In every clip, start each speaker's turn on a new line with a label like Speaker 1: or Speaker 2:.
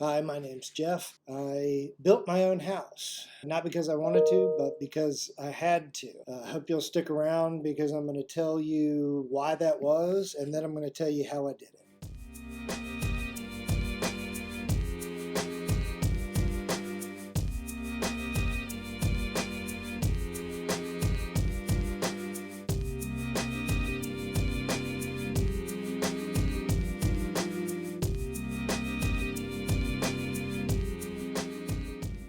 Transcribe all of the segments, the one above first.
Speaker 1: Hi, my name's Jeff. I built my own house, not because I wanted to, but because I had to. I hope you'll stick around because I'm going to tell you why that was, and then I'm going to tell you how I did it.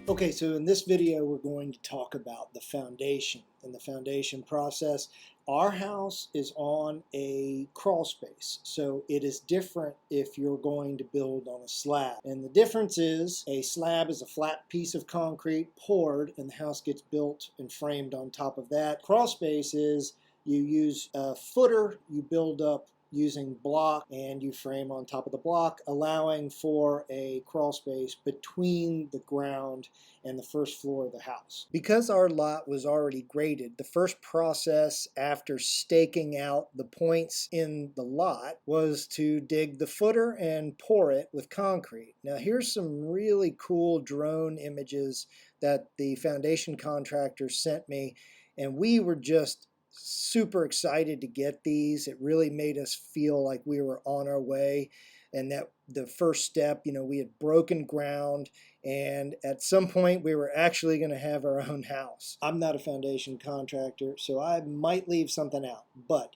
Speaker 1: Okay, so in this video, we're going to talk about the foundation and the foundation process. Our house is on a crawl space, so it is different if you're going to build on a slab. And the difference is a slab is a flat piece of concrete poured, and the house gets built and framed on top of that. Crawl space is you use a footer, you build up using block, and you frame on top of the block, allowing for a crawl space between the ground and the first floor of the house. Because our lot was already graded, the first process after staking out the points in the lot was to dig the footer and pour it with concrete. Now here's some really cool drone images that the foundation contractor sent me, and we were just super excited to get these. It really made us feel like we were on our way, and that the first step, we had broken ground, and at some point we were actually going to have our own house. I'm not a foundation contractor, so I might leave something out, but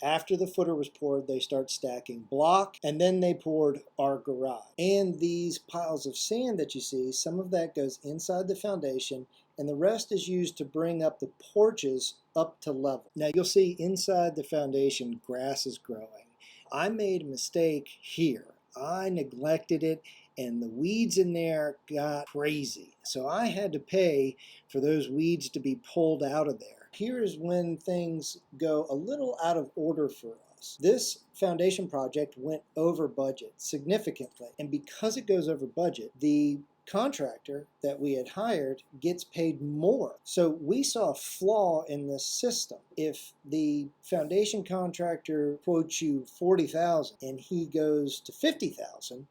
Speaker 1: after the footer was poured, they start stacking block, and then they poured our garage. And these piles of sand that you see, some of that goes inside the foundation, and the rest is used to bring up the porches up to level. Now you'll see inside the foundation, grass is growing. I made a mistake here. I neglected it, and the weeds in there got crazy. So I had to pay for those weeds to be pulled out of there. Here's when things go a little out of order for us. This foundation project went over budget significantly, and because it goes over budget, the contractor that we had hired gets paid more. So we saw a flaw in this system. If the foundation contractor quotes you $40,000 and he goes to $50,000,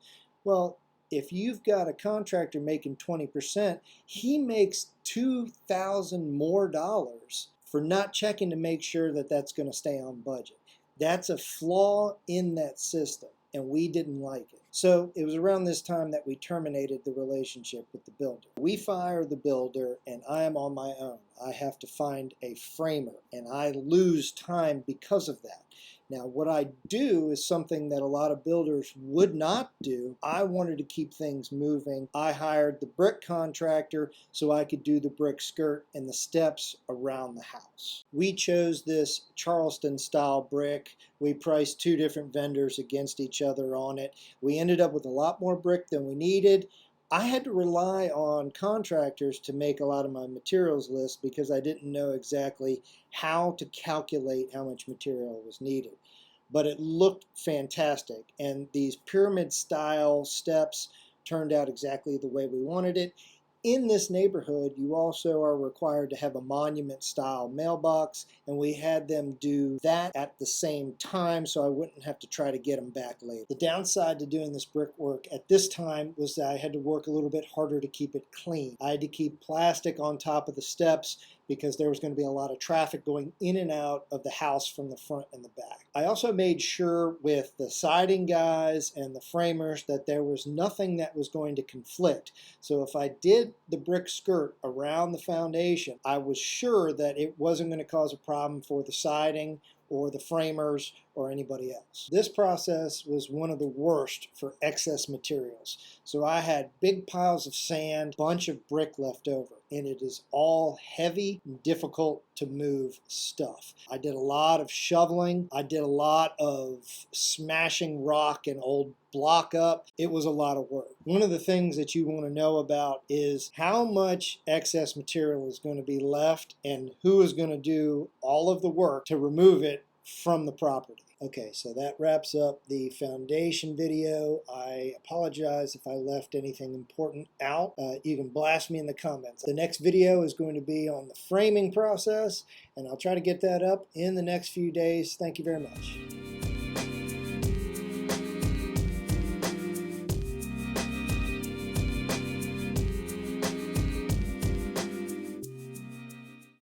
Speaker 1: well, if you've got a contractor making 20%, he makes $2,000 more dollars for not checking to make sure that that's going to stay on budget. That's a flaw in that system, and we didn't like it. So it was around this time that we terminated the relationship with the builder. We fire the builder, and I am on my own. I have to find a framer, and I lose time because of that. Now, what I do is something that a lot of builders would not do. I wanted to keep things moving. I hired the brick contractor so I could do the brick skirt and the steps around the house. We chose this Charleston style brick. We priced two different vendors against each other on it. We ended up with a lot more brick than we needed. I had to rely on contractors to make a lot of my materials list because I didn't know exactly how to calculate how much material was needed. But it looked fantastic, and these pyramid style steps turned out exactly the way we wanted it. In this neighborhood, you also are required to have a monument style mailbox, and we had them do that at the same time so I wouldn't have to try to get them back later. The downside to doing this brickwork at this time was that I had to work a little bit harder to keep it clean. I had to keep plastic on top of the steps because there was going to be a lot of traffic going in and out of the house from the front and the back. I also made sure with the siding guys and the framers that there was nothing that was going to conflict. So if I did the brick skirt around the foundation, I was sure that it wasn't going to cause a problem for the siding or the framers or anybody else. This process was one of the worst for excess materials. So I had big piles of sand, bunch of brick left over, and it is all heavy and difficult to move stuff. I did a lot of shoveling. I did a lot of smashing rock and old block up. It was a lot of work. One of the things that you want to know about is how much excess material is going to be left and who is going to do all of the work to remove it from the property. Okay, so that wraps up the foundation video. I apologize if I left anything important out. You can blast me in the comments. The next video is going to be on the framing process, and I'll try to get that up in the next few days. Thank you very much.